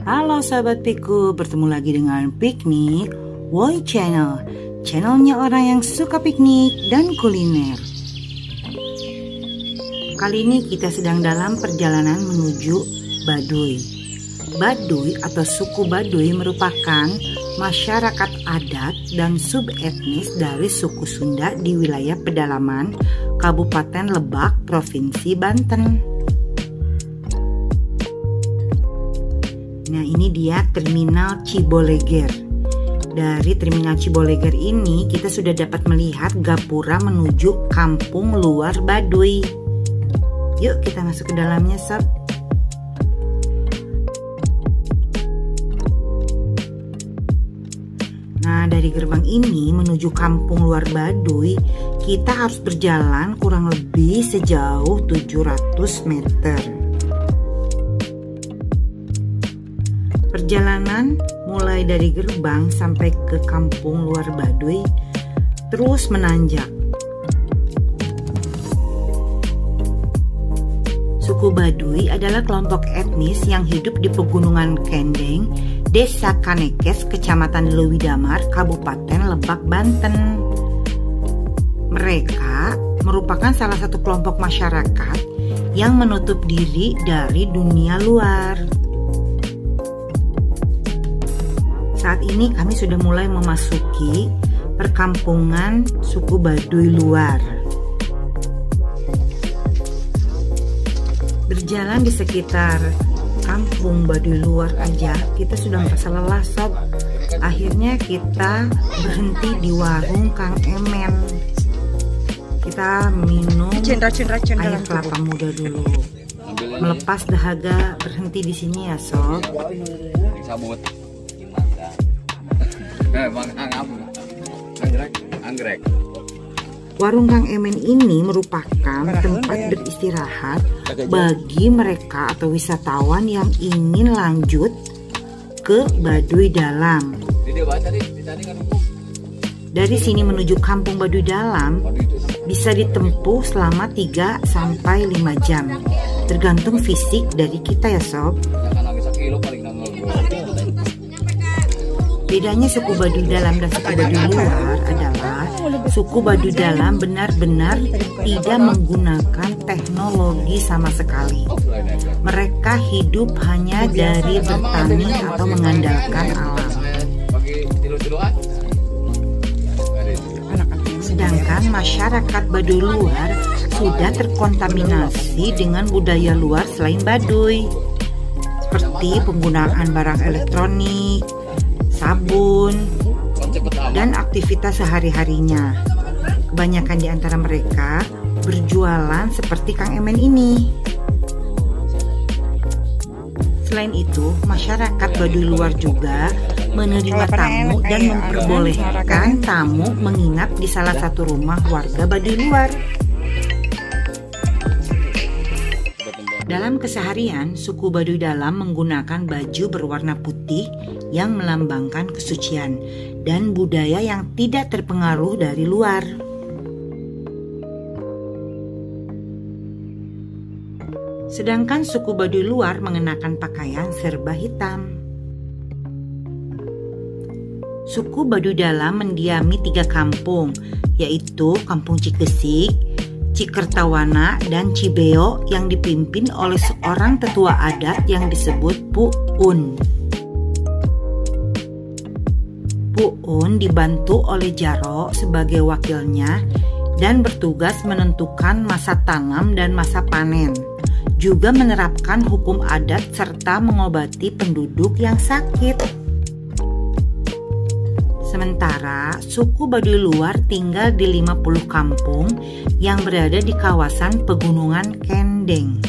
Halo sahabat Piku, bertemu lagi dengan Piknik Woi Channel, channelnya orang yang suka piknik dan kuliner. Kali ini kita sedang dalam perjalanan menuju Baduy. Baduy atau suku Baduy merupakan masyarakat adat dan subetnis dari suku Sunda di wilayah pedalaman Kabupaten Lebak, Provinsi Banten. Nah, ini dia Terminal Ciboleger. Dari Terminal Ciboleger ini kita sudah dapat melihat gapura menuju kampung luar Baduy. Yuk kita masuk ke dalamnya, sob. Nah, dari gerbang ini menuju kampung luar Baduy, kita harus berjalan kurang lebih sejauh 700 meter. Perjalanan mulai dari gerbang sampai ke kampung luar Baduy terus menanjak. Suku Baduy adalah kelompok etnis yang hidup di Pegunungan Kendeng, Desa Kanekes, Kecamatan Leuwidamar, Kabupaten Lebak, Banten. Mereka merupakan salah satu kelompok masyarakat yang menutup diri dari dunia luar. Saat ini kami sudah mulai memasuki perkampungan suku Baduy luar. Berjalan di sekitar kampung Baduy luar aja kita sudah merasa lelah, sob. Akhirnya kita berhenti di warung Kang Emen. Kita minum air kelapa muda dulu. Melepas dahaga, berhenti di sini ya, sob. Warung Kang Emen ini merupakan tempat beristirahat bagi mereka atau wisatawan yang ingin lanjut ke Baduy Dalam. Dari sini menuju kampung Baduy Dalam bisa ditempuh selama 3-5 jam, tergantung fisik dari kita ya, sob. Bedanya suku Baduy Dalam dan suku Baduy luar adalah suku Baduy Dalam benar-benar tidak menggunakan teknologi sama sekali. Mereka hidup hanya dari bertani atau mengandalkan alam. Sedangkan masyarakat Baduy luar sudah terkontaminasi dengan budaya luar selain Baduy, seperti penggunaan barang elektronik, sabun, dan aktivitas sehari-harinya. Kebanyakan di antara mereka berjualan seperti Kang Emen ini. Selain itu, masyarakat Baduy luar juga menerima tamu dan memperbolehkan tamu menginap di salah satu rumah warga Baduy luar. Dalam keseharian, suku Baduy Dalam menggunakan baju berwarna putih yang melambangkan kesucian dan budaya yang tidak terpengaruh dari luar. Sedangkan suku Baduy luar mengenakan pakaian serba hitam. Suku Baduy Dalam mendiami 3 kampung, yaitu Kampung Cikesik, Cikertawana, dan Cibeo yang dipimpin oleh seorang tetua adat yang disebut Puun. Puun dibantu oleh Jaro sebagai wakilnya dan bertugas menentukan masa tanam dan masa panen, juga menerapkan hukum adat serta mengobati penduduk yang sakit. Sementara suku Baduy luar tinggal di 50 kampung yang berada di kawasan Pegunungan Kendeng.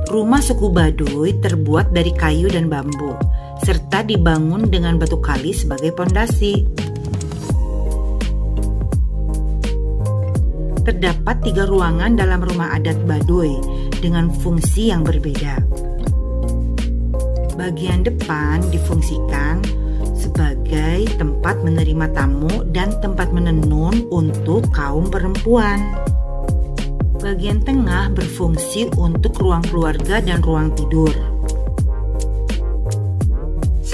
Rumah suku Baduy terbuat dari kayu dan bambu, serta dibangun dengan batu kali sebagai pondasi. Terdapat 3 ruangan dalam rumah adat Baduy dengan fungsi yang berbeda. Bagian depan difungsikan sebagai tempat menerima tamu dan tempat menenun untuk kaum perempuan. Bagian tengah berfungsi untuk ruang keluarga dan ruang tidur.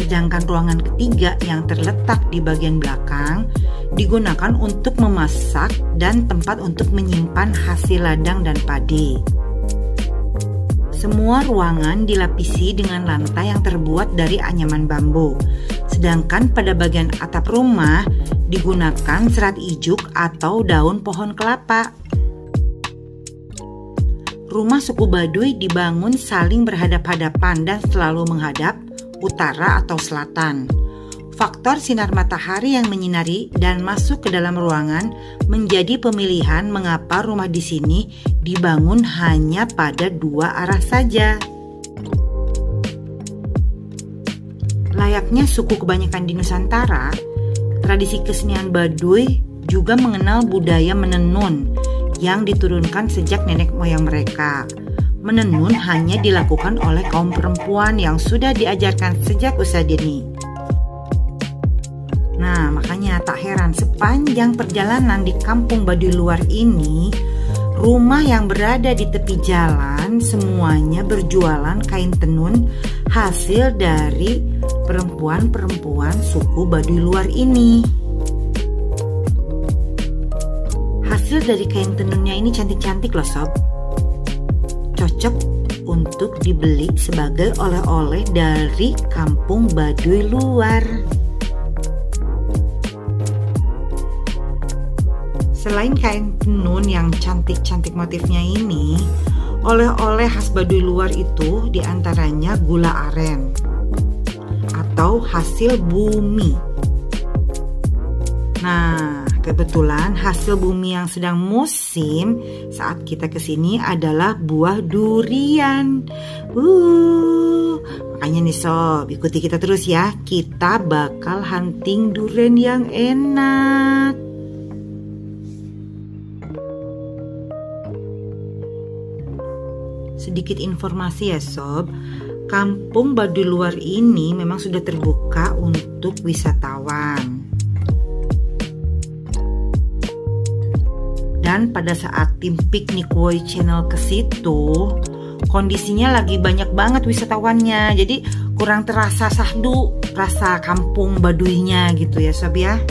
Sedangkan ruangan ketiga yang terletak di bagian belakang digunakan untuk memasak dan tempat untuk menyimpan hasil ladang dan padi. Semua ruangan dilapisi dengan lantai yang terbuat dari anyaman bambu. Sedangkan pada bagian atap rumah digunakan serat ijuk atau daun pohon kelapa. Rumah suku Baduy dibangun saling berhadap-hadapan dan selalu menghadap utara atau selatan. Faktor sinar matahari yang menyinari dan masuk ke dalam ruangan menjadi pemilihan mengapa rumah di sini dibangun hanya pada dua arah saja. Layaknya suku kebanyakan di Nusantara, tradisi kesenian Baduy juga mengenal budaya menenun yang diturunkan sejak nenek moyang mereka. Menenun hanya dilakukan oleh kaum perempuan yang sudah diajarkan sejak usia dini. Nah, makanya tak heran sepanjang perjalanan di kampung Baduy luar ini, rumah yang berada di tepi jalan semuanya berjualan kain tenun hasil dari perempuan-perempuan suku Baduy luar ini. Hasil dari kain tenunnya ini cantik-cantik loh sob. Cocok untuk dibeli sebagai oleh-oleh dari kampung Baduy luar. Selain kain tenun yang cantik-cantik motifnya ini, oleh-oleh khas Baduy luar itu diantaranya gula aren atau hasil bumi. Nah, kebetulan hasil bumi yang sedang musim saat kita kesini adalah buah durian. Makanya nih sob, ikuti kita terus ya. Kita bakal hunting durian yang enak. Sedikit informasi ya sob, kampung Baduy luar ini memang sudah terbuka untuk wisatawan. Dan pada saat tim Piknik Woi Channel ke situ, kondisinya lagi banyak banget wisatawannya. Jadi kurang terasa sahdu rasa kampung Baduynya gitu ya sob ya.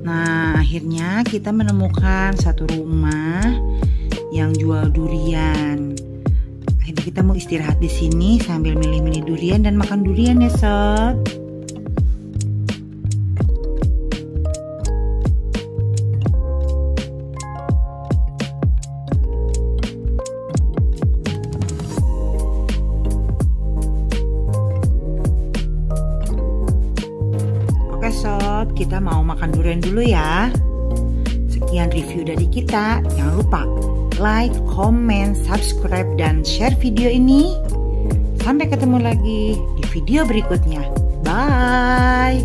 Nah, akhirnya kita menemukan satu rumah yang jual durian. Akhirnya kita mau istirahat di sini sambil milih-milih durian dan makan durian ya sob. Sob, kita mau makan durian dulu ya. Sekian review dari kita. Jangan lupa like, comment, subscribe, dan share video ini. Sampai ketemu lagi di video berikutnya. Bye.